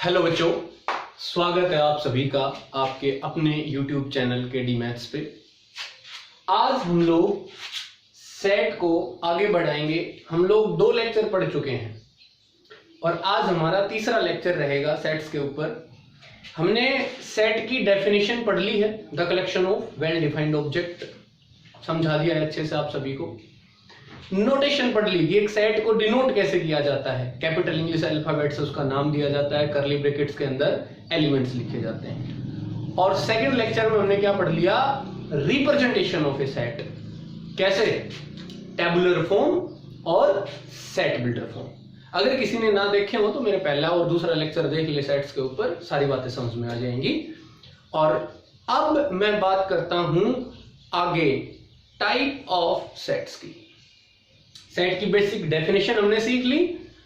Hello बच्चों, स्वागत है आप सभी का आपके अपने YouTube चैनल के डी मैथ्स पे। आज हम लोग सेट को आगे बढ़ाएंगे। हम लोग 2 लेक्चर पढ़ चुके हैं और आज हमारा तीसरा लेक्चर रहेगा सेट्स के ऊपर। हमने सेट की डेफिनेशन पढ़ ली है, the collection of well defined object, समझा दिया है अच्छे से आप सभी को। नोटेशन पढ़ ली, एक सेट को डिनोट कैसे किया जाता है, कैपिटल इंग्लिश अल्फाबेट से उसका नाम दिया जाता है, कर्ली ब्रैकेट्स के अंदर एलिमेंट्स लिखे जाते हैं। और सेकंड लेक्चर में हमने क्या पढ़ लिया, रिप्रेजेंटेशन ऑफ ए सेट, कैसे टेबुलर फॉर्म और सेट बिल्डर फॉर्म। अगर किसी ने ना देखे हो तो मेरे पहला और दूसरा लेक्चर देख ले सेट्स के ऊपर, सारी बातें समझ में आ जाएंगी। और अब मैं बात करता हूं आगे टाइप ऑफ सेट्स की। सेट की बेसिक डेफिनेशन हमने सीख ली,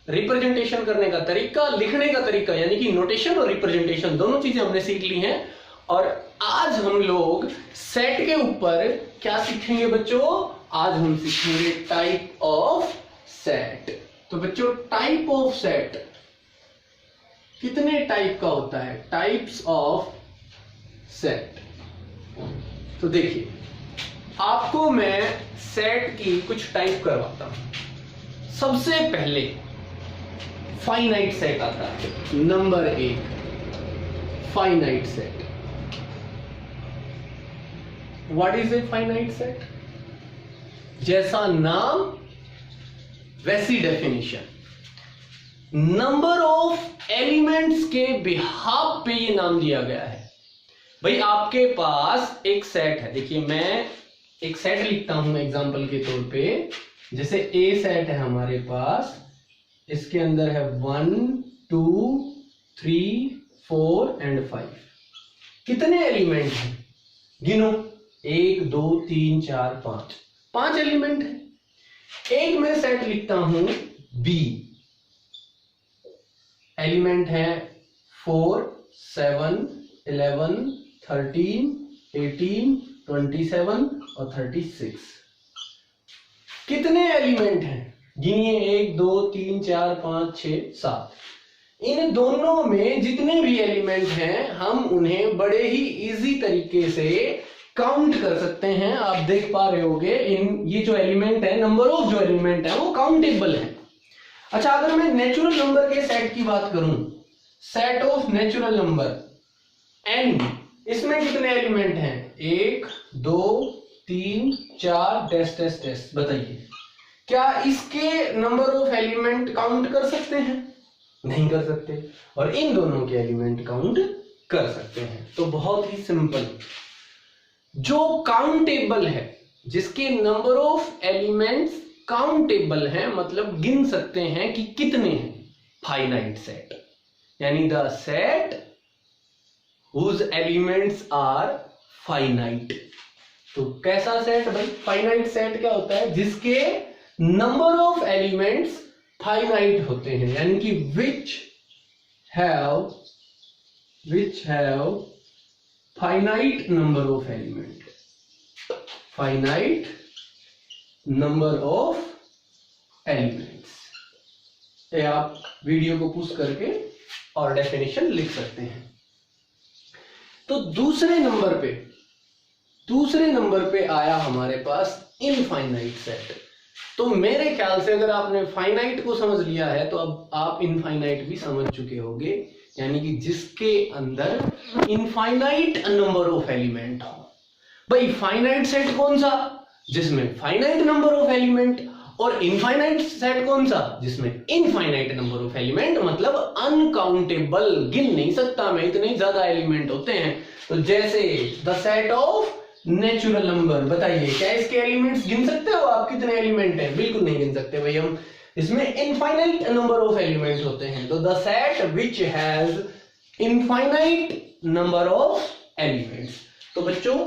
रिप्रेजेंटेशन करने का तरीका, लिखने का तरीका यानी कि नोटेशन और रिप्रेजेंटेशन दोनों चीजें हमने सीख ली हैं। और आज हम लोग सेट के ऊपर क्या सीखेंगे बच्चों, आज हम सीखेंगे टाइप ऑफ सेट। तो बच्चों टाइप ऑफ सेट कितने टाइप का होता है, टाइप्स ऑफ सेट। तो देखिए आपको मैं सेट की कुछ टाइप करवाता हूं। सबसे पहले फाइनाइट सेट आता है, number 1 finite set. What is a finite set? जैसा नाम वैसी डेफिनेशन, नंबर ऑफ एलिमेंट्स के बिहाफ पे ये नाम दिया गया है। भाई आपके पास एक सेट है, देखिए मैं एक सेट लिखता हूं एग्जांपल के तौर पे। जैसे ए सेट है हमारे पास, इसके अंदर है 1 2 3 4 एंड 5। कितने एलिमेंट हैं गिनो, 1 2 3 4 5 एलिमेंट है। एक मैं सेट लिखता हूं बी, एलिमेंट है 4 7 11 13 18 27 और 36। कितने एलिमेंट हैं गिनिए, 1 2 3 4 5 6 7। इन दोनों में जितने भी एलिमेंट हैं हम उन्हें बड़े ही इजी तरीके से काउंट कर सकते हैं। आप देख पा रहे होगे ये जो एलिमेंट है, नंबर ऑफ जो एलिमेंट है वो काउंटेबल है। अच्छा, अगर मैं नेचुरल नंबर के सेट की बात करूं, set of natural number n, इसमें कितने एलिमेंट हैं, 1 2 3 4 डैश डैश डैश। बताइए क्या इसके नंबर ऑफ एलिमेंट काउंट कर सकते हैं? नहीं कर सकते। और इन दोनों के एलिमेंट काउंट कर सकते हैं। तो बहुत ही सिंपल, जो काउंटेबल है, जिसके नंबर ऑफ एलिमेंट्स काउंटेबल है, मतलब गिन सकते हैं कि कितने हैं, फाइनाइट सेट, यानी the set whose elements are finite। तो कैसा सेट भाई, फाइनाइट सेट क्या होता है, जिसके नंबर ऑफ एलिमेंट्स फाइनाइट होते हैं, यानी कि which have finite number of element, finite number of elements। ये आप वीडियो को पुश करके और डेफिनेशन लिख सकते हैं। तो दूसरे नंबर पे आया हमारे पास इनफाइनाइट सेट। तो मेरे ख्याल से अगर आपने फाइनाइट को समझ लिया है तो अब आप इनफाइनाइट भी समझ चुके होंगे, यानी कि जिसके अंदर इनफाइनाइट नंबर ऑफ एलिमेंट हो। भाई फाइनाइट सेट कौन सा, जिसमें फाइनाइट नंबर ऑफ एलिमेंट, और इनफाइनाइट सेट कौन सा, जिसमें इनफाइनाइट नंबर ऑफ एलिमेंट, मतलब अनकाउंटेबल, गिन नहीं सकता मैं, इतने ज्यादा एलिमेंट होते हैं। तो जैसे the set of natural number, बताइए क्या इसके एलिमेंट्स गिन सकते हो आप, कितने एलिमेंट हैं? बिल्कुल नहीं गिन सकते भाई हम, इसमें इनफाइनाइट नंबर ऑफ एलिमेंट होते हैं। तो the set which has infinite number of elements. तो बच्चों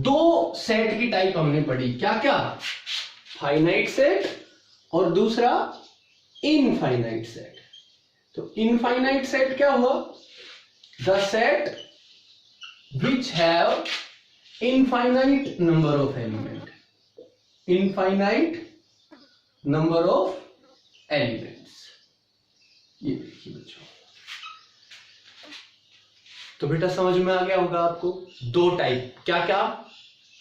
2 सेट की टाइप हमने पढ़ी, क्या क्या, फाइनाइट सेट और दूसरा इनफाइनाइट सेट। तो इनफाइनाइट सेट क्या हुआ, the set which have infinite number of element, infinite number of elements. ये देखिए बच्चों, तो बेटा समझ में आ गया होगा आपको। दो टाइप, क्या क्या?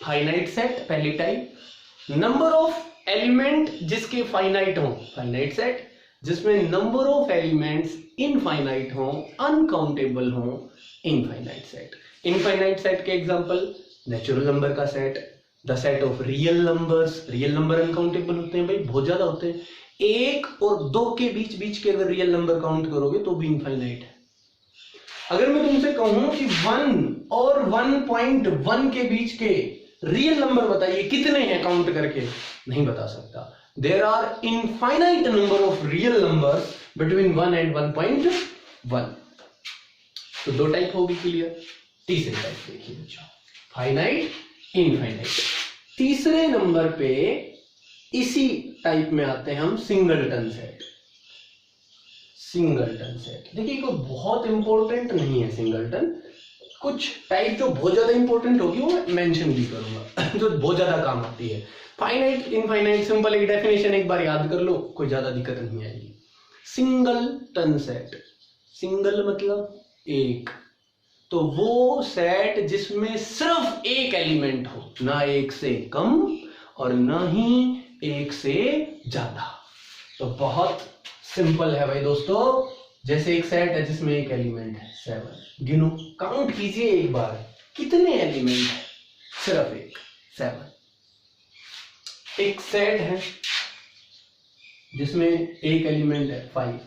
फाइनाइट सेट पहली टाइप, नंबर ऑफ एलिमेंट जिसके फाइनाइट हो फाइनाइट सेट, जिसमें नंबर ऑफ एलिमेंट्स इनफाइनाइट हो, अनकाउंटेबल हो इनफाइनाइट सेट। इनफाइनाइट सेट के एग्जांपल नेचुरल नंबर का set, the set of real numbers. Real number uncountable होते हैं भाई, बहुत ज्यादा होते हैं। एक और दो के बीच बीच के अगर रियल नंबर काउंट करोगे तो भी इनफाइनाइट है। अगर मैं तुमसे कहूं कि 1 और 1.1 के बीच के रियल नंबर बताइए कितने हैं काउंट करके, नहीं बता सकता। There are infinite number of real numbers between 1 and 1.1। तो दो टाइप होगी क्लियर। तीसरे टाइप देखिए बच्चों, फाइनाइट, इनफाइनाइट। तीसरे नंबर पे इसी टाइप में आते हैं हम सिंगलटन सेट। सिंगलटन सेट देखिए, कोई बहुत इंपॉर्टेंट नहीं है सिंगलटन। कुछ टाइप जो बहुत ज्यादा इंपॉर्टेंट होगी वो मेंशन भी करूंगा जो बहुत ज्यादा काम आती है। फाइनाइट, इनफाइनाइट, सिंपल एक डेफिनेशन एक बार याद कर लो, कोई ज्यादा दिक्कत नहीं आएगी। सिंगलटन सेट, सिंगल मतलब एक, तो वो सेट जिसमें सिर्फ एक एलिमेंट हो, ना एक से कम और ना ही एक से ज्यादा। तो बहुत सिंपल है भाई दोस्तों। जैसे एक सेट है जिसमें एक एलिमेंट है 7, गिनो, काउंट कीजिए एक बार कितने एलिमेंट है, सिर्फ एक, 7। एक सेट है जिसमें एक एलिमेंट है 5।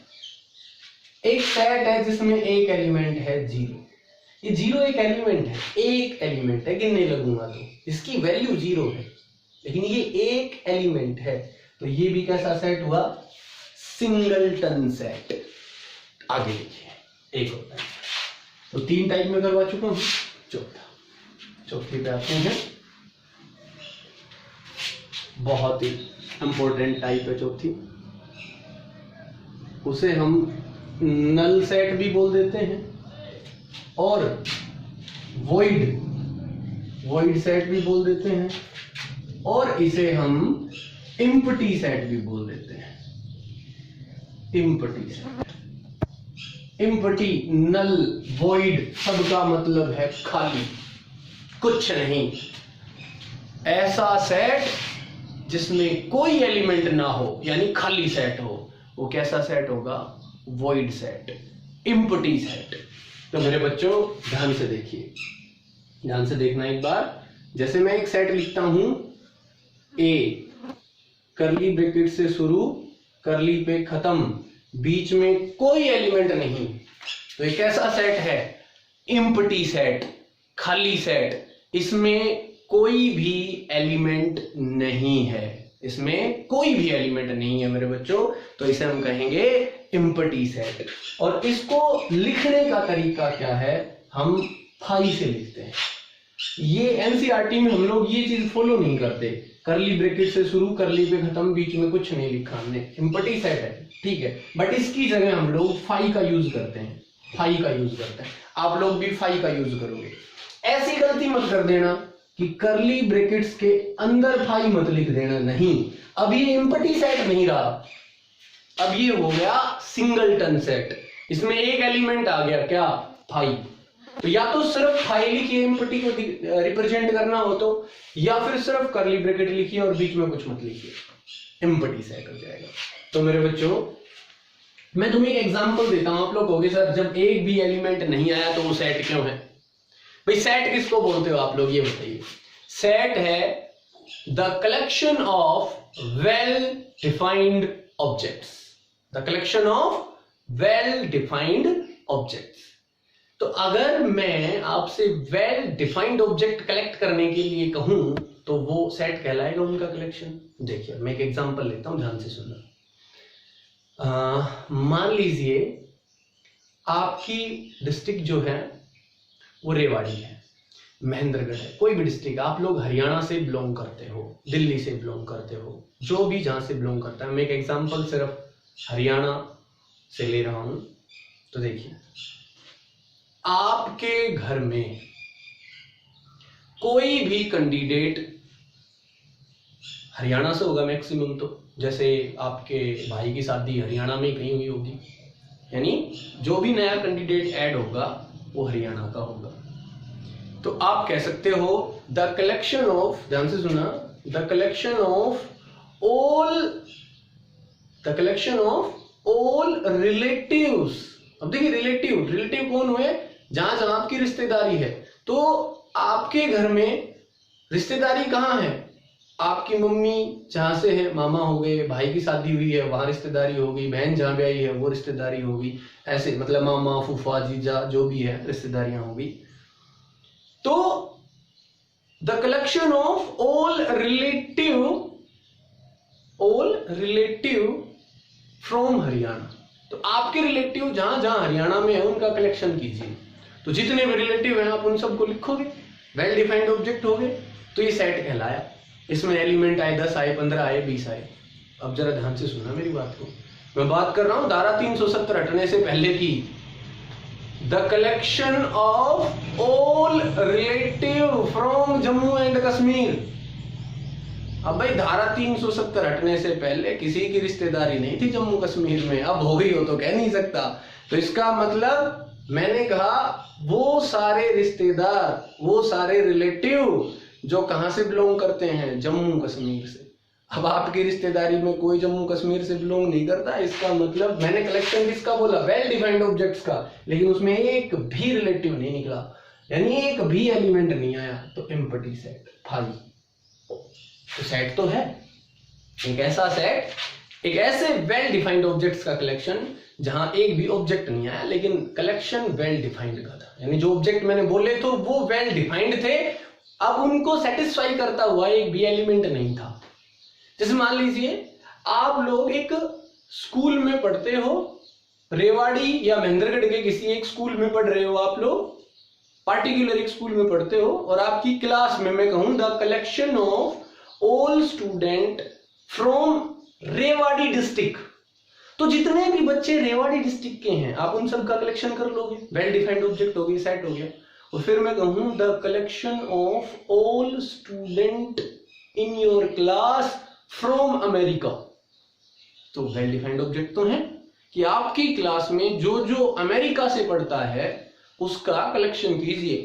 एक सेट है जिसमें एक एलिमेंट है 0। ये 0 एक एलिमेंट है, एक एलिमेंट है, गिनने लगूंगा तो इसकी वैल्यू 0 है, लेकिन ये एक एलिमेंट है, तो ये भी कैसा सेट हुआ? Singleton set. आगे देखिए एक होता है, तो 3 टाइप में करवा चुका हूं। चौथी पे आते हैं, बहुत ही इंपॉर्टेंट टाइप है चौथी। उसे हम नल सेट भी बोल देते हैं और वॉइड सेट भी बोल देते हैं, और इसे हम एम्प्टी सेट भी बोल देते हैं। एम्प्टी सेट, एम्प्टी, नल, वॉइड, सबका मतलब है खाली, कुछ नहीं। ऐसा सेट जिसमें कोई एलिमेंट ना हो, यानी खाली सेट हो, वो कैसा सेट होगा? Void set, empty set. तो मेरे बच्चों ध्यान से देखिए, ध्यान से देखना एक बार। जैसे मैं एक सेट लिखता हूं, ए, करली ब्रैकेट से शुरू, करली पे खत्म, बीच में कोई एलिमेंट नहीं, तो एक ऐसा सेट है एम्प्टी सेट, खाली सेट। इसमें कोई भी एलिमेंट नहीं है, इसमें कोई भी एलिमेंट नहीं है मेरे बच्चों, तो इसे हम कहेंगे एम्प्टी सेट। और इसको लिखने का तरीका क्या है? हम फाई से लिखते हैं। ये एनसीईआरटी में हम लोग ये चीज फॉलो नहीं करते, करली ब्रैकेट से शुरू, करली पे खत्म, बीच में कुछ नहीं लिखा हमने। एम्प्टी सेट है, ठीक है, बट इसकी जगह हम लोग फाई का यूज करते हैं, फाई का यूज करते हैं। आप लोग भी फाई का यूज करोगे। ऐसी गलती मत कर देना कि करली ब्रैकेट्स के अंदर फाई मत लिख देना, नहीं। अब ये एम्प्टी सेट नहीं रहा, अब ये हो गया सिंगलटन सेट। इसमें एक एलिमेंट आ गया, क्या? फाई। तो या तो सिर्फ फाई लिखिए एम्प्टी को रिप्रेजेंट करना हो तो, या फिर सिर्फ करली ब्रैकेट लिखिए और बीच में कुछ मत लिखिए, एम्प्टी सेट हो जाएगा। तो मेरे बच्चों मैं तुम्हें एक एग्जांपल देता हूं। आप लोग कहोगे सर जब एक भी एलिमेंट नहीं आया तो वो सेट क्यों है? भाई सेट किसको बोलते हो आप लोग, ये बताइए। सेट है the collection of well defined objects, the collection of well defined objects. तो अगर मैं आपसे वेल डिफाइंड ऑब्जेक्ट कलेक्ट करने के लिए कहूं तो वो सेट कहलाएगा उनका कलेक्शन। देखिए मैं एक एग्जांपल लेता हूं, ध्यान से सुनना। मान लीजिए आपकी डिस्ट्रिक्ट जो है वो रेवाड़ी है, महेंद्रगढ़ है, कोई भी डिस्ट्रिक्ट, आप लोग हरियाणा से बिलोंग करते हो, दिल्ली से बिलोंग करते हो, जो भी जहां से बिलोंग करता है। मैं एक एग्जांपल सिर्फ हरियाणा से ले रहा हूं। तो देखिए आपके घर में कोई भी कैंडिडेट हरियाणा से होगा मैक्सिमम, तो जैसे आपके भाई की शादी हरियाणा में कहीं हुई होगी, यानी जो भी नया कैंडिडेट ऐड होगा वो हरियाणा का होगा। तो आप कह सकते हो द कलेक्शन ऑफ, ध्यान से सुना, the collection of all relatives. अब देखिए रिलेटिव कौन हुए, जहां जहां आपकी रिश्तेदारी है। तो आपके घर में रिश्तेदारी कहाँ है, आपकी मम्मी जहां से है मामा हो गए, भाई की शादी हुई है वहां रिश्तेदारी होगी, बहन जहां ब्याही है वो रिश्तेदारी होगी, ऐसे मतलब मामा फूफा जीजा जो भी है रिश्तेदारियां होगी। तो the collection of all relative from Haryana. तो आपके रिलेटिव जहां जहां हरियाणा में है उनका कलेक्शन कीजिए। तो जितने भी रिलेटिव हैं आप उन सबको लिखोगे, वेल डिफाइंड ऑब्जेक्ट हो गए। तो ये सेट कहलाया। इसमें एलिमेंट आए 10 आए 15 आए 20 आए। अब जरा ध्यान से सुनना मेरी बात को, मैं बात कर रहा हूं धारा 370 हटने से पहले की। The collection of all relative from Jammu and Kashmir. अब भाई धारा 370 हटने से पहले किसी की रिश्तेदारी नहीं थी जम्मू कश्मीर में, अब हो गई हो तो कह नहीं सकता। तो इसका मतलब मैंने कहा वो सारे रिश्तेदार, वो सारे रिलेटिव जो कहां से बिलोंग करते हैं, जम्मू कश्मीर से। अब आपकी रिश्तेदारी में कोई जम्मू कश्मीर से बिलोंग नहीं करता, इसका मतलब मैंने कलेक्शन किसका बोला, वेल डिफाइंड ऑब्जेक्ट्स का, लेकिन उसमें एक भी रिलेटिव नहीं निकला, यानी एक भी एलिमेंट नहीं आया। तो एम्प्टी सेट खाली। तो सेट तो है एक ऐसा सेट, एक ऐसे वेल डिफाइंड ऑब्जेक्ट्स का कलेक्शन जहां एक भी ऑब्जेक्ट नहीं आया लेकिन कलेक्शन वेल डिफाइंड का था, यानी जो ऑब्जेक्ट मैंने बोले तो वो वेल डिफाइंड थे, अब उनको सेटिस्फाई करता हुआ एक भी एलिमेंट नहीं था। जैसे मान लीजिए आप लोग एक स्कूल में पढ़ते हो, रेवाड़ी या महेंद्रगढ़ के किसी एक स्कूल में पढ़ रहे हो, आप लोग पार्टिकुलर एक स्कूल में पढ़ते हो, और आपकी क्लास में मैं कहूं the collection of all student from Rewari district. तो जितने भी बच्चे रेवाड़ी डिस्ट्रिक्ट के हैं आप उन सब का कलेक्शन कर लोगे, वेल डिफाइंड ऑब्जेक्ट हो गई, सेट हो गया। और फिर मैं कहूं the collection of all student in your class from America. तो वेल डिफाइंड ऑब्जेक्ट तो है कि आपकी क्लास में जो जो अमेरिका से पढ़ता है उसका कलेक्शन कीजिए,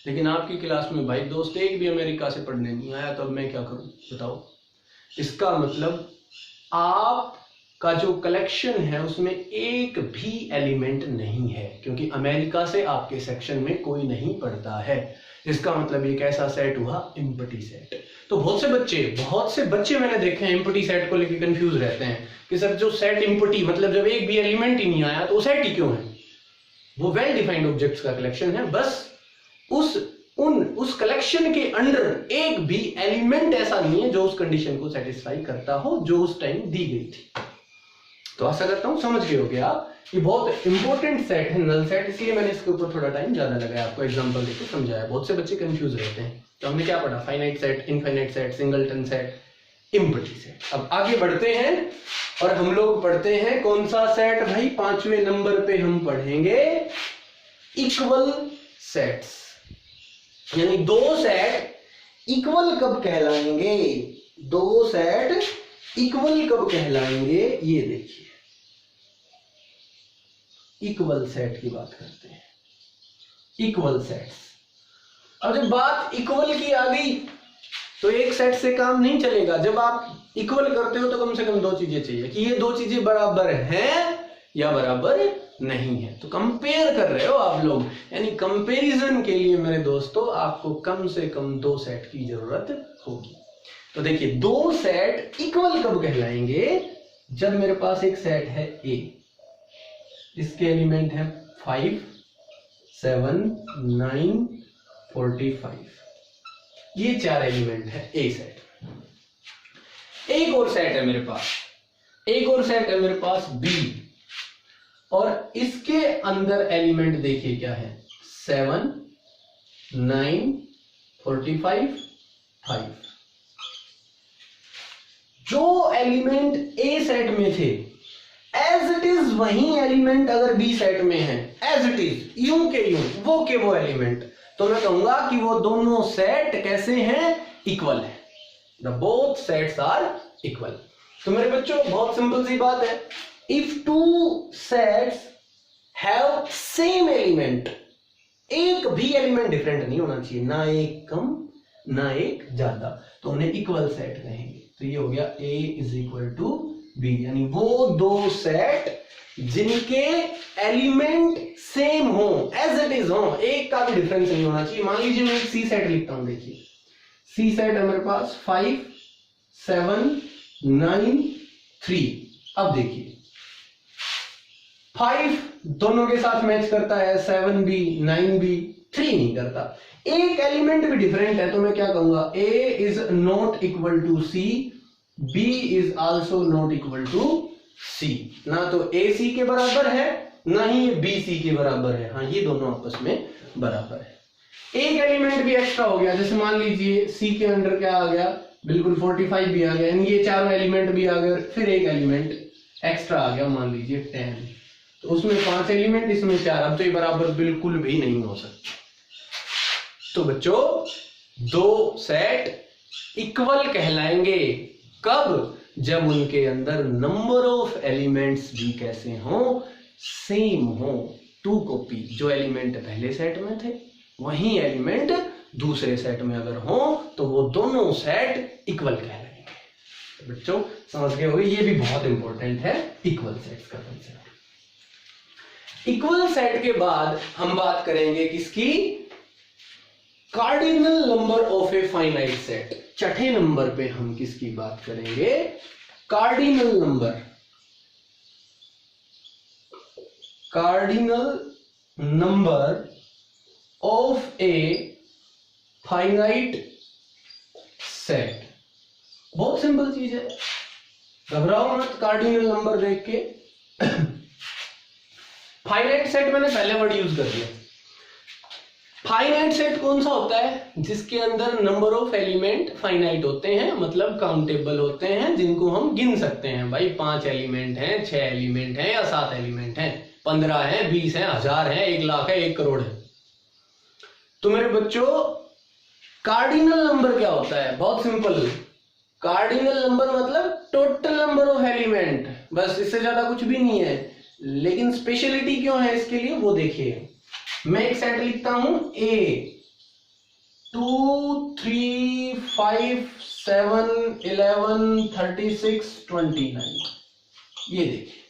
लेकिन आपकी क्लास में भाई दोस्त एक भी अमेरिका से पढ़ने नहीं आया, तो अब मैं क्या करूं बताओ। इसका मतलब आपका जो कलेक्शन है उसमें एक भी एलिमेंट नहीं है, क्योंकि अमेरिका से आपके सेक्शन में कोई नहीं पढ़ता है। इसका मतलब ये कैसा सेट हुआ, एम्प्टी सेट। तो बहुत से बच्चे मैंने देखे हैं एम्प्टी सेट को लेकर कंफ्यूज रहते हैं कि सर जो सेट एम्प्टी मतलब जब एक भी एलिमेंट ही नहीं आया तो सेट ही क्यों है। वो वेल डिफाइंड ऑब्जेक्ट्स का कलेक्शन है, बस उस कलेक्शन के अंडर एक भी एलिमेंट ऐसा नहीं है जो उस कंडीशन को सेटिस्फाई करता हो जो उस टाइम दी गई थी। तो आशा करता हूं समझ गए होगे आप। ये बहुत इंपॉर्टेंट सेट है नल सेट, इसलिए मैंने इसके ऊपर थोड़ा टाइम ज्यादा लगाया, आपको एग्जांपल देकर समझाया। बहुत से बच्चे कंफ्यूज रहते हैं। तो हमने क्या पढ़ा, finite set, infinite set, singleton set, empty set. अब आगे बढ़ते हैं और हम लोग पढ़ते हैं कौन सा सेट भाई, 5वें नंबर पे हम पढ़ेंगे इक्वल सेट्स। यानी दो सेट इक्वल कब कहलाएंगे, दो सेट इक्वल कब कहलाएंगे, ये देखिए इक्वल सेट की बात करते हैं। इक्वल सेट्स, अब जब बात इक्वल की आ गई तो एक सेट से काम नहीं चलेगा। जब आप इक्वल करते हो तो कम से कम दो चीजें चाहिए कि ये दो चीजें बराबर हैं या बराबर नहीं है। तो कंपेयर कर रहे हो आप लोग, यानी कंपैरिजन के लिए मेरे दोस्तों आपको कम से कम दो सेट की जरूरत होगी। तो देखिए दो सेट इक्वल कब कहलाएंगे, जब मेरे पास एक सेट है ए, इसके एलिमेंट है 5, 7, 9, 45, ये चार एलिमेंट है ए सेट। एक और सेट है मेरे पास बी, और इसके अंदर एलिमेंट देखिए क्या है, 7, 9, 45, 5। जो एलिमेंट ए सेट में थे एज इट इज वही एलिमेंट अगर बी सेट में है, एज इट इज, यूं के यूं, वो के वो एलिमेंट, तो मैं कहूंगा कि वो दोनों सेट कैसे हैं, इक्वल है। The both sets are equal. तो मेरे बच्चों बहुत सिंपल सी बात है, if two sets have same element, एक भी एलिमेंट डिफरेंट नहीं होना चाहिए, ना एक कम ना एक ज्यादा, तो उन्हें इक्वल सेट कहेंगे। तो ये हो गया A is equal to B, यानी वो दो सेट जिनके एलिमेंट सेम हो, एज इट इज हो, एक का भी डिफरेंस नहीं होना चाहिए। मान लीजिए मैं एक सी सेट लिखता हूं, देखिए सी सेट है मेरे पास 5 7 9 3। अब देखिए 5 दोनों के साथ मैच करता है, 7 भी 9 भी, 3 नहीं करता। एक एलिमेंट भी डिफरेंट है तो मैं क्या कहूंगा, A is not equal to C, B is also not equal to C। ना तो A C के बराबर है ना ही B C के बराबर है, हाँ ये दोनों आपस में बराबर है। एक एलिमेंट भी एक्स्ट्रा हो गया, जैसे मान लीजिए C के अंडर क्या आ गया, बिल्कुल 45 भी आ गया, यानी ये चारों एलिमेंट भी आ गए, फिर एक एलिमेंट एक्स्ट्रा आ गया, मान लीजिए 10, तो उसमें 5 एलिमेंट, इसमें 4, अब तो ये बराबर बिल्कुल भी नहीं हो सकता। तो बच्चों दो सेट इक्वल कहलाएंगे कब, जब उनके अंदर नंबर ऑफ एलिमेंट्स भी कैसे हो, सेम हो, टू कॉपी, जो एलिमेंट पहले सेट में थे वही एलिमेंट दूसरे सेट में अगर हो तो वो दोनों सेट इक्वल कहलाएंगे। तो बच्चों समझ गए होंगे, ये भी बहुत इंपॉर्टेंट है इक्वल सेट्स का कंसेप्ट। इक्वल सेट के बाद हम बात करेंगे किसकी, cardinal number of a finite set. छठे नंबर पे हम किसकी बात करेंगे, cardinal number, cardinal number of a finite set. बहुत सिंपल चीज है, घबराओ मत कार्डिनल नंबर देख के। फाइनाइट सेट मैंने पहले वर्ड यूज कर दिया। फाइनाइट सेट कौन सा होता है, जिसके अंदर नंबर ऑफ एलिमेंट फाइनाइट होते हैं, मतलब काउंटेबल होते हैं, जिनको हम गिन सकते हैं। भाई 5 एलिमेंट हैं, 6 एलिमेंट हैं या 7 एलिमेंट हैं, 15 है, 20 है, 1000 है, 1 लाख है, 1 करोड़ है। तो मेरे बच्चों कार्डिनल नंबर क्या होता है, बहुत सिंपल, कार्डिनल नंबर मतलब टोटल नंबर ऑफ एलिमेंट, बस इससे ज्यादा कुछ भी नहीं है। लेकिन स्पेशलिटी क्यों है इसके लिए वो देखिए, मैं एक सेट लिखता हूं A 2 3 5 7 11 36 29। ये देखिए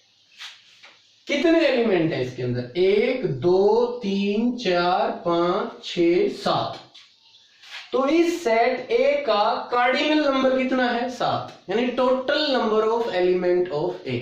कितने एलिमेंट हैं इसके अंदर, 1 2 3 4 5 6 7। तो इस सेट A का कार्डिनल नंबर कितना है, 7, यानी total number of element of A।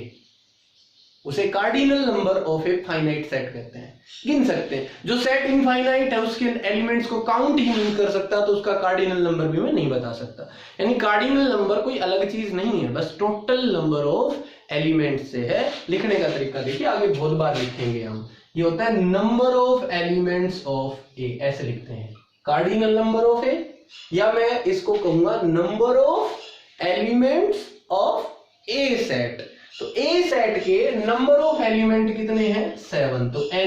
उसे cardinal number of a finite set कहते हैं, गिन सकते हैं। जो सेट इनफाइनाइट है उसके एलिमेंट्स को काउंट ही नहीं कर सकता तो उसका कार्डिनल नंबर भी मैं नहीं बता सकता। यानी कार्डिनल नंबर कोई अलग चीज नहीं है, बस टोटल नंबर ऑफ एलिमेंट से है। लिखने का तरीका देखिए, आगे बहुत बार लिखेंगे हम, ये होता है नंबर ऑफ एलिमेंट्स ऑफ ए, ऐसे लिखते हैं कार्डिनल नंबर ऑफ ए, या मैं इसको कहूंगा number of elements of A set. तो ए सेट के नंबर ऑफ एलिमेंट कितने हैं, 7, तो Na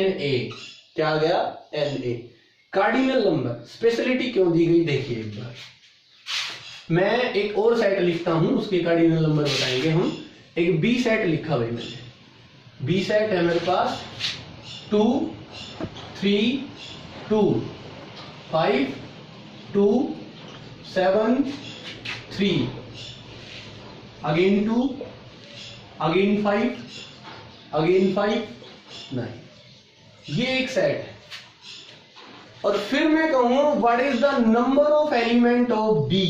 क्या आ गया, Na कार्डिनल नंबर। स्पेशलिटी क्यों दी गई देखिए एक बार, मैं एक और सेट लिखता हूं, उसके कार्डिनल नंबर बताएंगे हम। एक बी सेट लिखा भाई मैंने, बी सेट है मेरे पास 2 3 2 5 2 7 3 अगेन 2 अगेन 5 अगेन 5 9। ये एक सेट है। और फिर मैं कहूं what is the number of element of B,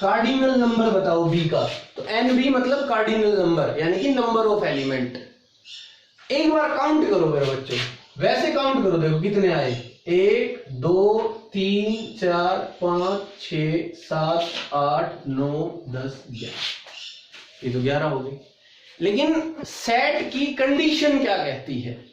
cardinal number बताओ बी का, तो एन बी मतलब कार्डिनल नंबर, यानी कि नंबर ऑफ एलिमेंट। एक बार काउंट करो मेरे बच्चों, वैसे काउंट करो, देखो कितने आए, 1 2 3 4 5 6 7 8 9 10 11, ये तो 11 हो गई। लेकिन सेट की कंडीशन क्या कहती है,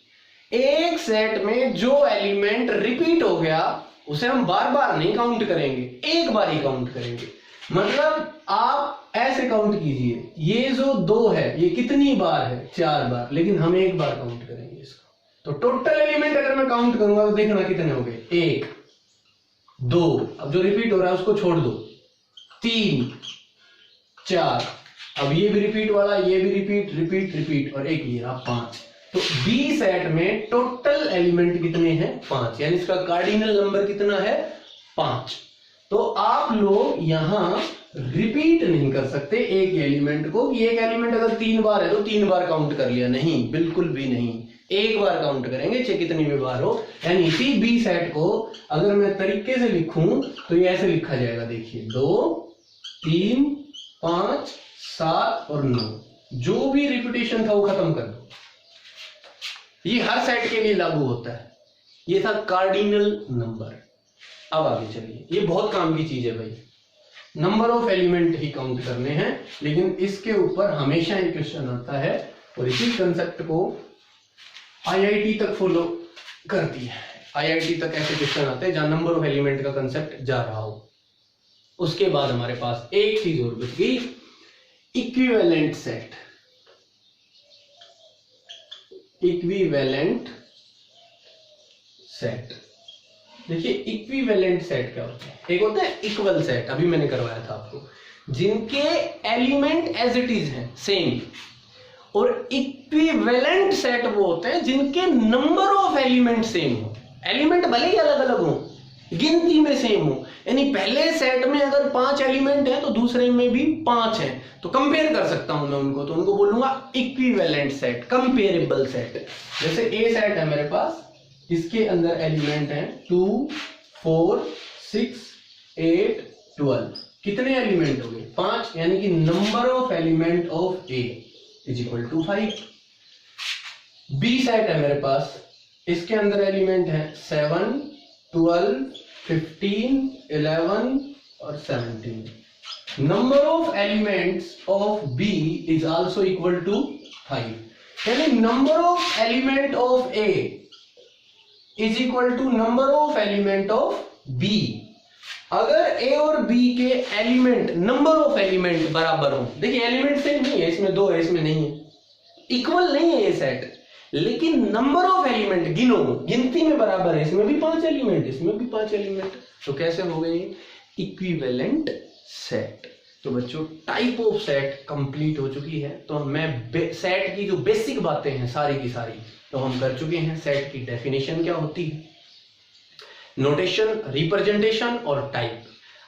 एक सेट में जो एलिमेंट रिपीट हो गया उसे हम बार बार नहीं काउंट करेंगे, एक बार ही काउंट करेंगे। मतलब आप ऐसे काउंट कीजिए, ये जो 2 है ये कितनी बार है, 4 बार, लेकिन हम एक बार काउंट करेंगे इसको। तो टोटल एलिमेंट अगर मैं काउंट करूंगा तो देखना कितने हो गए, 1 2, अब जो रिपीट हो रहा है उसको छोड़ दो, 3 4, अब ये भी रिपीट वाला, ये भी रिपीट रिपीट रिपीट, और एक ये रहा 5। तो बी सेट में टोटल एलिमेंट कितने हैं? 5, यानी इसका कार्डिनल नंबर कितना है? 5। तो आप लोग यहां रिपीट नहीं कर सकते एक एलिमेंट को कि एक एलिमेंट अगर 3 बार है तो 3 बार काउंट कर लिया, नहीं, बिल्कुल भी नहीं, एक बार काउंट करेंगे चाहे कितनी भी बार हो। यानी इसी बी सेट को अगर मैं तरीके से लिखूं तो ये ऐसे लिखा जाएगा, देखिए 2 3 5 7 और 9, जो भी रिपीटेशन था वो खत्म कर दो। ये हर सेट के लिए लागू होता है। ये था कार्डिनल नंबर। अब आगे चलिए, ये बहुत काम की चीज है भाई, number of element he count करने हैं, लेकिन इसके ऊपर हमेशा एक क्वेश्चन आता है और इसी कंसेप्ट को आईआईटी तक फॉलो करती है। आईआईटी तक ऐसे क्वेश्चन आते हैं जहां नंबर ऑफ एलिमेंट का कंसेप्ट जा रहा हो। उसके बाद हमारे पास एक चीज और बच गई, इक्विवेलेंट सेट। इक्विवेलेंट सेट, देखिए इक्विवेलेंट सेट क्या होता है? एक होता है इक्वल सेट, अभी मैंने करवाया था आपको, जिनके एलिमेंट एज इट इज हैं सेम, और इक्विवेलेंट सेट वो होते हैं जिनके नंबर ऑफ एलिमेंट सेम हो। एलिमेंट भले ही अलग अलग हो, गिनती में सेम हो, यानी पहले सेट में अगर 5 एलिमेंट है तो दूसरे में भी 5 है, तो कंपेयर कर सकता हूं मैं उनको, तो उनको बोलूंगा इक्विवेलेंट सेट, कंपेरेबल सेट। जैसे ए सेट है मेरे पास, इसके अंदर एलिमेंट हैं 2 4 6 8 12, कितने एलिमेंट हो गए? 5, यानी कि number of element of A is equal to 5। B set है मेरे पास, इसके अंदर एलिमेंट है 7 12 15 11 और 17। Number of elements of B is also equal to 5, यानी number of element of A is equal to number of element of B. अगर A और B के एलिमेंट, नंबर ऑफ एलिमेंट बराबर हो, देखिए एलिमेंट सेम नहीं है, इसमें 2 है इसमें नहीं है, इक्वल नहीं है ये सेट, लेकिन नंबर ऑफ एलिमेंट गिनो, गिनती में बराबर है, इसमें भी 5 एलिमेंट इसमें भी 5 एलिमेंट, तो कैसे हो गए? Equivalent set. तो बच्चों टाइप ऑफ सेट कंप्लीट हो चुकी है। तो मैं सेट की जो बेसिक बातें हैं सारी की सारी तो हम कर चुके हैं। सेट की डेफिनेशन क्या होती है, नोटेशन, रिप्रेजेंटेशन और टाइप।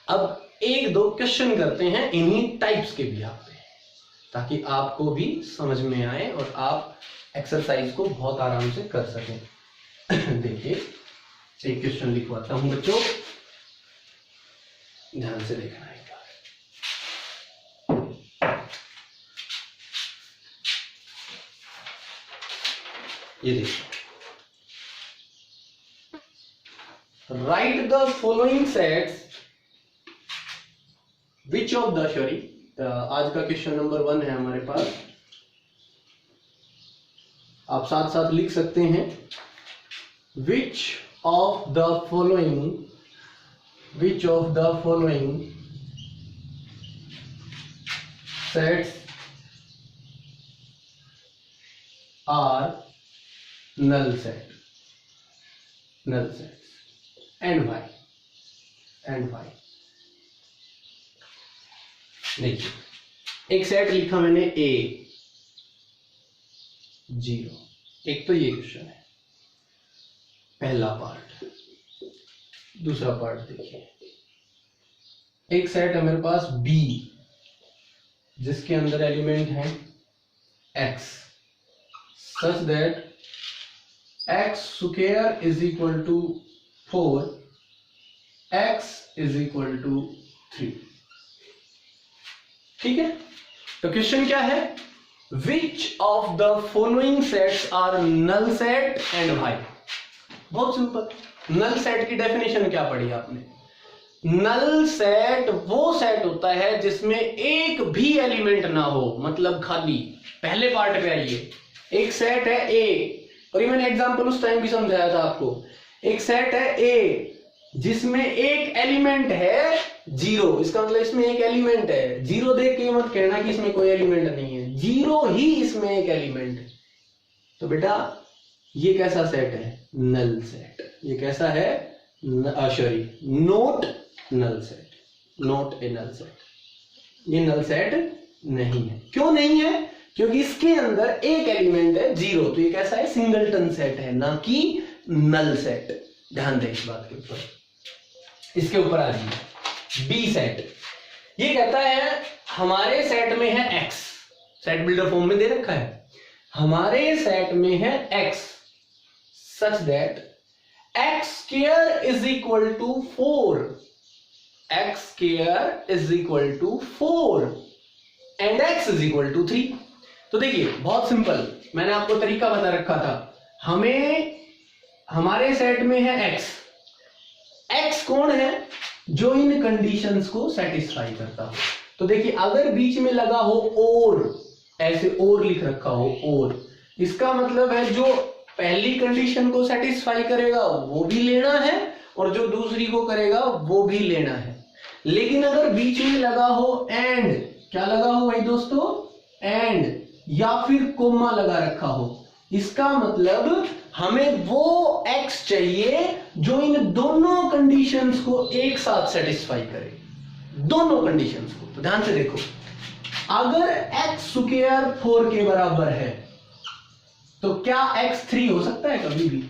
अब 1-2 क्वेश्चन करते हैं इन्हीं टाइप्स के बिहाफ पे, ताकि आपको भी समझ में आए और आप एक्सरसाइज को बहुत आराम से कर सकें। देखिए एक क्वेश्चन लिखवाता हूं बच्चों, ध्यान से देखना है। ये देखो, right the following sets which of the, sorry आज का क्वेश्चन नंबर 1 है हमारे पास, आप साथ साथ लिख सकते हैं। Which of the following sets are null set and why? देखिए एक सेट लिखा मैंने A 0, एक तो ये क्वेश्चन है पहला पार्ट। दूसरा पार्ट देखिए, एक सेट है मेरे पास B जिसके अंदर एलिमेंट है X such that x square is equal to 4, x is equal to 3। ठीक है, तो क्वेश्चन क्या है? Which of the following sets are null set and why? बहुत सिंपल। नल सेट की डेफिनेशन क्या पढ़ी आपने? नल सेट वो सेट होता है जिसमें एक भी एलिमेंट ना हो, मतलब खाली। पहले पार्ट पे आइए, एक सेट है A, और ये मैंने एग्जांपल उस टाइम भी समझाया था आपको। एक सेट है A जिसमें एक एलिमेंट है 0, इसका मतलब इसमें एक एलिमेंट है। 0 देख के मत कहना कि इसमें कोई एलिमेंट नहीं है, 0 ही इसमें एक एलिमेंट है। तो बेटा ये कैसा सेट है? Null set. ये कैसा है? Sorry, not null set, not a null set. ये नल सेट नहीं है। क्यों नहीं है? क्योंकि इसके अंदर एक एलिमेंट है 0, तो ये कैसा है, सिंगलटन सेट है, ना कि नल सेट। ध्यान दें इस बात के ऊपर। इसके ऊपर आ जाइए, बी सेट। ये कहता है हमारे सेट में है x, सेट बिल्डर फॉर्म में दे रखा है, हमारे सेट में है x such that x square is equal to 4, x square is equal to 4 and x is equal to 3। तो देखिए बहुत सिंपल, मैंने आपको तरीका बता रखा था, हमें हमारे सेट में है x, x कौन है, जो इन कंडीशंस को सेटिस्फाई करता हो। तो देखिए अगर बीच में लगा हो और, ऐसे और लिख रखा हो और, इसका मतलब है जो पहली कंडीशन को सेटिस्फाई करेगा वो भी लेना है और जो दूसरी को करेगा वो भी लेना है। लेकिन अगर बीच में लगा हो एंड, क्या लगा हो भाई दोस्तों, एंड या फिर कोमा लगा रखा हो, इसका मतलब हमें वो x चाहिए जो इन दोनों कंडीशंस को एक साथ सेटिस्फाई करे, दोनों कंडीशंस को। तो ध्यान से देखो, अगर x स्क्वायर 4 के बराबर है तो क्या x 3 हो सकता है? कभी भी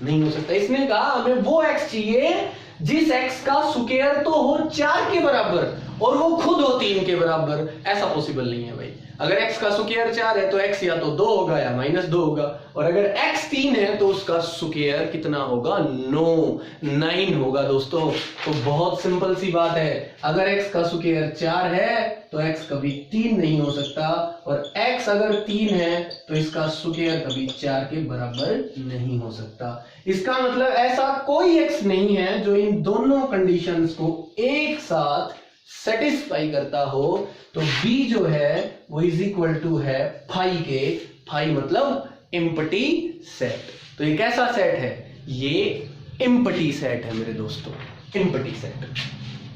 नहीं हो सकता। इसने कहा हमें वो x चाहिए जिस x का स्क्वायर तो हो 4 के बराबर और वो खुद हो 3 के बराबर। ऐसा पॉसिबल नहीं है भाई। अगर x का स्क्वायर 4 है तो x या तो 2 होगा या -2 होगा, और अगर x 3 है तो उसका स्क्वायर कितना होगा, 9 होगा दोस्तों। तो बहुत सिंपल सी बात है, अगर x का स्क्वायर 4 है तो x कभी 3 नहीं हो सकता, और x अगर 3 है तो इसका स्क्वायर कभी 4 के बराबर नहीं हो सकता। इसका मतलब ऐसा कोई x नहीं है जो इन दोनों कंडीशंस को एक साथ सेटिस्फाई करता हो। तो B जो है वो इज इक्वल टू है फाई के, फाई मतलब एम्प्टी सेट। तो ये कैसा सेट है, ये एम्प्टी सेट है मेरे दोस्तों, एम्प्टी सेट।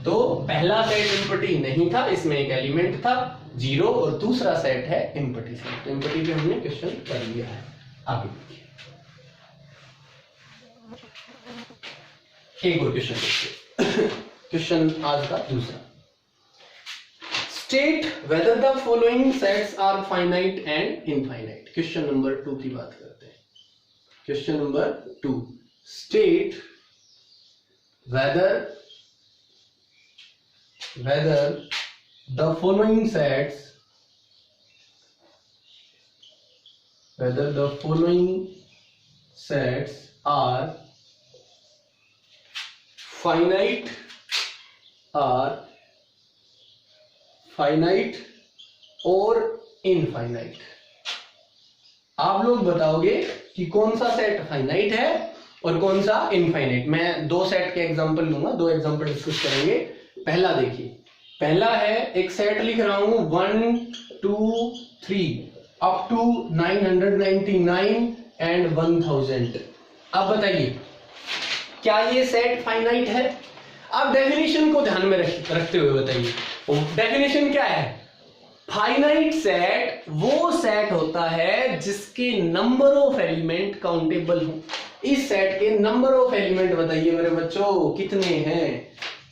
तो पहला सेट एम्प्टी नहीं था, इसमें एक एलिमेंट था 0, और दूसरा सेट है एम्प्टी सेट। तो एम्प्टी पे हमने क्वेश्चन कर लिया है। आगे एक और क्वेश्चन देखिए, क्वेश्चन आज का दूसरा। State whether the following sets are finite and infinite। Question number 2 की बात करते हैं। Question number 2, state whether the following sets are finite और इनफाइनाइट। आप लोग बताओगे कि कौन सा सेट फाइनाइट है और कौन सा इनफाइनाइट। मैं 2 सेट के एग्जांपल लूंगा, 2 एग्जांपल डिस्कस करेंगे। पहला देखिए, पहला है एक सेट लिख रहा हूं 1 2 3 अप टू 999 एंड 1000। अब बताइए क्या ये सेट फाइनाइट है? आप डेफिनेशन को ध्यान में रखते हुए बताइए। डेफिनेशन क्या है? फाइनाइट सेट वो सेट होता है जिसके नंबर ऑफ एलिमेंट काउंटेबल हो। इस सेट के नंबर ऑफ एलिमेंट बताइए मेरे बच्चों, कितने हैं?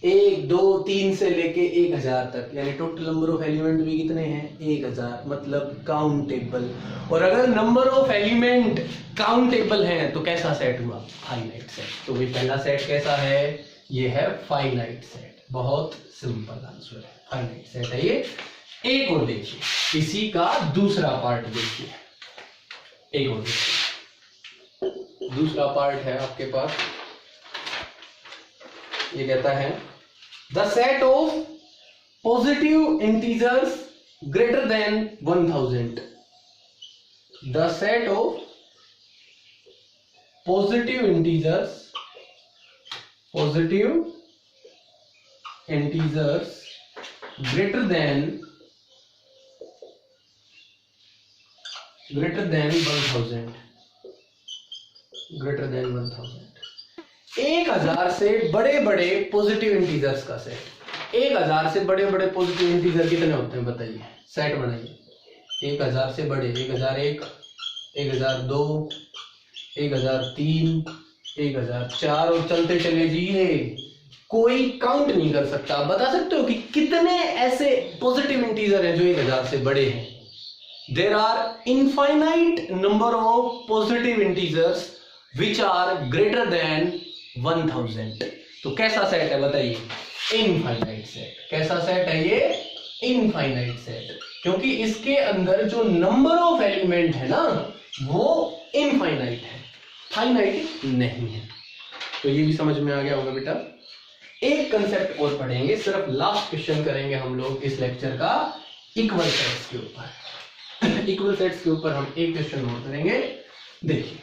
1 2 3 से लेके 1000 तक, यानी टोटल नंबर ऑफ एलिमेंट भी कितने हैं? 1000, मतलब काउंटेबल। और अगर नंबर ऑफ एलिमेंट काउंटेबल हैं तो कैसा सेट हुआ? Finite set. तो ये पहला सेट कैसा है? ये है फाइनाइट सेट। बहुत सिंपल आंसर है, फाइनाइट सेट है ये। एक और देखिए, इसी का दूसरा पार्ट देखिए, एक और देखिए, दूसरा पार्ट है आपके पास। ये कहता है the set of positive integers greater than 1000। The set of positive integers greater than 1000, 1000 से बड़े बड़े पॉजिटिव इंटीजर्स का सेट। 1000 से बड़े बड़े पॉजिटिव इंटीजर कितने होते हैं बताइए? सेट बनाइए। 1000 से बड़े 1001, 1002, 1003, 1004 और चलते चले जाइए, कोई काउंट नहीं कर सकता। बता सकते हो कि कितने ऐसे पॉजिटिव इंटीजर हैं जो 1000 से बड़े हैं? There are infinite number of positive integers which are greater than 1000। तो कैसा सेट है बताइए? Infinite set. कैसा सेट है ये? इनफाइनाइट सेट, क्योंकि इसके अंदर जो नंबर ऑफ एलिमेंट है ना वो इनफाइनाइट है, फाइनाइट नहीं है। तो ये भी समझ में आ गया होगा बेटा। एक कंसेप्ट और पढ़ेंगे, सिर्फ लास्ट क्वेश्चन करेंगे हम लोग इस लेक्चर का, इक्वल सेट्स के ऊपर। इक्वल सेट्स के ऊपर हम एक क्वेश्चन और करेंगे। देखिए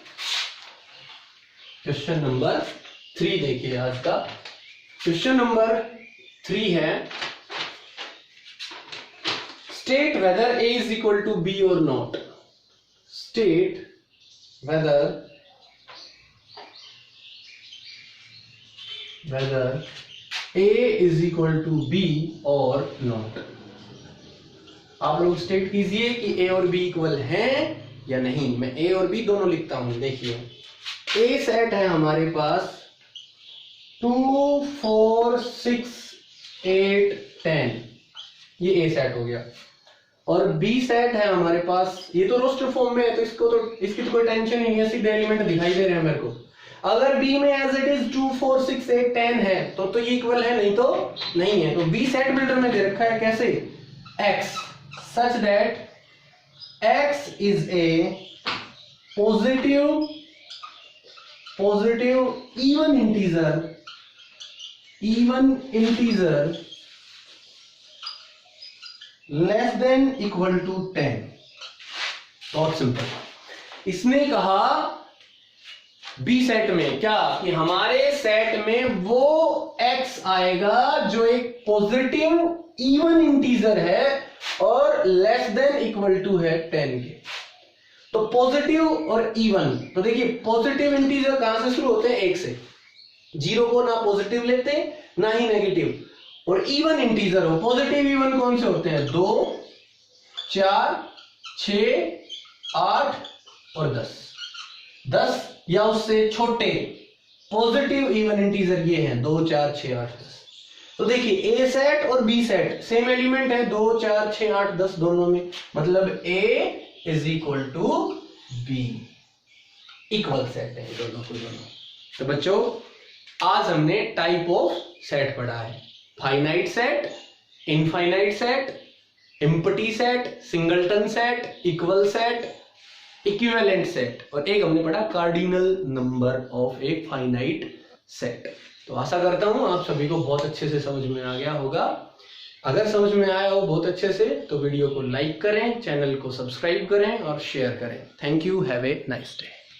क्वेश्चन नंबर 3 देखिए आज का। क्वेश्चन नंबर 3 है, state whether a is equal to b or not. State whether a is equal to b or not. आप लोग स्टेट कीजिए कि a और b इक्वल हैं या नहीं। मैं a और b दोनों लिखता हूं। देखिए a सेट है हमारे पास 2 4 6 8 10, ये a सेट हो गया। और B सेट है हमारे पास, ये तो रोस्टर फॉर्म में है तो इसकी तो कोई टेंशन ही नहीं है, सीधे एलिमेंट दिखाई दे रहे हैं मेरे को। अगर B में एज इट इज 2 4 6 8 10 है तो ये इक्वल है, नहीं तो नहीं है। तो B सेट बिल्डर में दे रखा है कैसे? X such that X is a positive even integer less than equal to 10। बहुत सिंपल। इसने कहा बी सेट में क्या कि हमारे सेट में वो x आएगा जो एक पॉजिटिव इवन इंटीजर है और लेस देन इक्वल टू है 10 के। तो पॉजिटिव और इवन, तो देखिए पॉजिटिव इंटीजर कहां से शुरू होते हैं? 1 से। 0 को ना पॉजिटिव लेते ना ही नेगेटिव। और इवन इंटीजर हो, पॉजिटिव इवन कौन से होते हैं? 2 4 6 8 और 10 या उससे छोटे पॉजिटिव इवन इंटीजर ये हैं 2 4 6 8 10। तो देखिए ए सेट और बी सेट सेम एलिमेंट है 2 4 6 8 10 दोनों में, मतलब A is equal to B. Equal set है दोनों को दोनों। तो बच्चों आज हमने टाइप ऑफ सेट पढ़ा है, finite set, infinite set, empty set, singleton set, equal set, equivalent set, और एक हमने पढ़ा cardinal number of a finite set. तो आशा करता हूं आप सभी को बहुत अच्छे से समझ में आ गया होगा। अगर समझ में आया हो बहुत अच्छे से तो वीडियो को लाइक करें, चैनल को सब्सक्राइब करें और शेयर करें। Thank you, have a nice day.